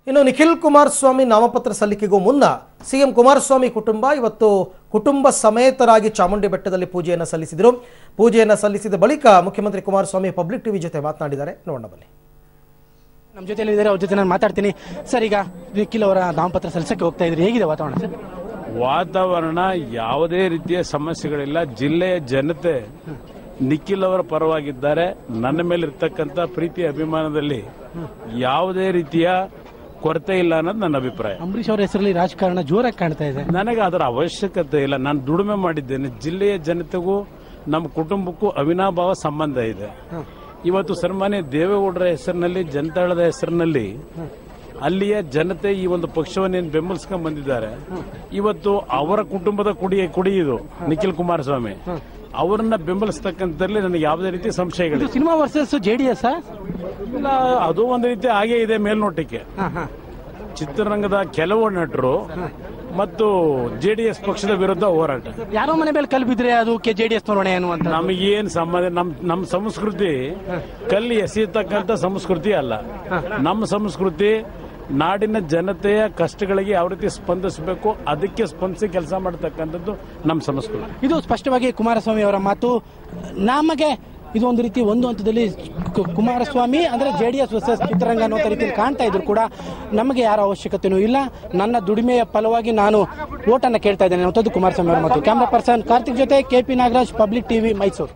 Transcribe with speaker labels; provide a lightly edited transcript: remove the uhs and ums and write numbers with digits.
Speaker 1: ಇನ್ನು ನಿಖಿಲ್ ಕುಮಾರಸ್ವಾಮಿ ನಾಮಪತ್ರ ಸಲ್ಲಿಕೆಗೂ ಮುನ್ನ ಸಿಎಂ ಕುಮಾರಸ್ವಾಮಿ ಕುಟುಂಬ ಇವತ್ತು ಕುಟುಂಬ ಸಮೇತರಾಗಿ ಚಾಮುಂಡಿ ಬೆಟ್ಟದಲ್ಲಿ ಪೂಜೆಯನ್ನು ಸಲ್ಲಿಸಿದರು. ಪೂಜೆಯನ್ನು ಸಲ್ಲಿಸಿದ ಬಳಿಕ ಮುಖ್ಯಮಂತ್ರಿ ಕುಮಾರಸ್ವಾಮಿ ಪಬ್ಲಿಕ್ ಟಿವಿ ಜೊತೆ ಮಾತನಾಡಿದ್ದಾರೆ. ನೋಡೋಣ ಬನ್ನಿ.
Speaker 2: ನಮ್ಮ ಜೊತೆಯಲ್ಲಿ ಇದ್ದಾರೆ, ಅವ್ರ ಜೊತೆ ನಾನು ಮಾತಾಡ್ತೀನಿ. ಸರ್, ಈಗ ನಿಖಿಲ್ ಅವರ ನಾಮಪತ್ರ ಸಲ್ಲಿಸಕ್ಕೆ ಹೋಗ್ತಾ ಇದ್ರಿ, ಹೇಗಿದೆ ವಾತಾವರಣ ಸರ್?
Speaker 3: ವಾತಾವರಣ ಯಾವುದೇ ರೀತಿಯ ಸಮಸ್ಯೆಗಳಿಲ್ಲ. ಜಿಲ್ಲೆಯ ಜನತೆ ನಿಖಿಲ್ ಅವರ ಪರವಾಗಿದ್ದಾರೆ. ನನ್ನ ಮೇಲೆ ಇರ್ತಕ್ಕಂಥ ಪ್ರೀತಿ ಅಭಿಮಾನದಲ್ಲಿ ಯಾವುದೇ ರೀತಿಯ ಕೊರತೆ ಇಲ್ಲ ಅನ್ನೋದು ನನ್ನ ಅಭಿಪ್ರಾಯ.
Speaker 2: ಅಂಬರೀಶ್ ಅವರ ಹೆಸರಲ್ಲಿ ರಾಜಕಾರಣ ಜೋರಾಗಿ ಕಾಣ್ತಾ ಇದೆ.
Speaker 3: ನನಗೆ ಅದರ ಅವಶ್ಯಕತೆ ಇಲ್ಲ. ನಾನು ದುಡಿಮೆ ಮಾಡಿದ್ದೇನೆ. ಜಿಲ್ಲೆಯ ಜನತೆಗೂ ನಮ್ಮ ಕುಟುಂಬಕ್ಕೂ ಅವಿನಾಭಾವ ಸಂಬಂಧ ಇದೆ. ಇವತ್ತು ಸನ್ಮಾನ್ಯ ದೇವೇಗೌಡರ ಹೆಸರಿನಲ್ಲಿ, ಜನತಾಳದ ಹೆಸರಿನಲ್ಲಿ ಅಲ್ಲಿಯ ಜನತೆ ಈ ಒಂದು ಪಕ್ಷವನ್ನು ಬೆಂಬಲಿಸ್ಕೊಂಡು ಬಂದಿದ್ದಾರೆ. ಇವತ್ತು ಅವರ ಕುಟುಂಬದ ಕುಡಿ ಇದು ನಿಖಿಲ್ ಕುಮಾರಸ್ವಾಮಿ. ಅವರನ್ನ ಬೆಂಬಲಿಸತಕ್ಕಂಥದ್ರಲ್ಲಿ ನನಗೆ ಯಾವುದೇ ರೀತಿ ಸಂಶಯಗಳು.
Speaker 2: ಸಿನಿಮಾ ವರ್ಸಸ್ ಜೆಡಿಎಸ್
Speaker 3: ಇಲ್ಲ, ಅದು ಒಂದು ರೀತಿ ಹಾಗೇ ಇದೆ ಮೇಲ್ನೋಟಕ್ಕೆ. ಚಿತ್ರರಂಗದ ಕೆಲವು ನಟರು ಮತ್ತು ಜೆಡಿಎಸ್ ಪಕ್ಷದ ವಿರುದ್ಧ ಹೋರಾಟ.
Speaker 2: ಯಾರೋ ಮನೆ ಮೇಲೆ ಕಲ್ಲು ಬಿದ್ರೆ ಅದು ಜೆಡಿಎಸ್ ನೋಡೋಣ ಅನ್ನುವಂತ.
Speaker 3: ನಮಗೇನು ಸಂಬಂಧ? ನಮ್ಮ ಸಂಸ್ಕೃತಿ ಕಲ್ಲಿ ಎಸೆಯತಕ್ಕಂಥ ಸಂಸ್ಕೃತಿ ಅಲ್ಲ. ನಮ್ಮ ಸಂಸ್ಕೃತಿ ನಾಡಿನ ಜನತೆಯ ಕಷ್ಟಗಳಿಗೆ ಯಾವ ರೀತಿ ಸ್ಪಂದಿಸಬೇಕು, ಅದಕ್ಕೆ ಸ್ಪಂದಿಸಿ ಕೆಲಸ ಮಾಡತಕ್ಕಂಥದ್ದು ನಮ್ಮ ಸಂಸ್ಕೃತಿ.
Speaker 2: ಇದು ಸ್ಪಷ್ಟವಾಗಿ ಕುಮಾರಸ್ವಾಮಿ ಅವರ ಮಾತು. ನಮಗೆ ಇದು ಒಂದು ರೀತಿ ಒಂದು ಹಂತದಲ್ಲಿ ಕುಮಾರಸ್ವಾಮಿ ಅಂದ್ರೆ ಜೆಡಿಎಸ್ ವರ್ಸಸ್ ಚಿತ್ರರಂಗ ಅನ್ನೋ ರೀತಿಯಲ್ಲಿ ಕಾಣ್ತಾ ಇದ್ರು ಕೂಡ ನಮಗೆ ಯಾರ ಅವಶ್ಯಕತೆನೂ ಇಲ್ಲ. ನನ್ನ ದುಡಿಮೆಯ ಫಲವಾಗಿ ನಾನು ಓಟನ್ನು ಕೇಳ್ತಾ ಇದ್ದೇನೆ ಅನ್ನೋದು ಕುಮಾರಸ್ವಾಮಿ ಅವರ ಮಾತು. ಕ್ಯಾಮ್ರಾ ಪರ್ಸನ್ ಕಾರ್ತಿಕ್ ಜೊತೆ KP Nagaraj, public TV, Mysuru.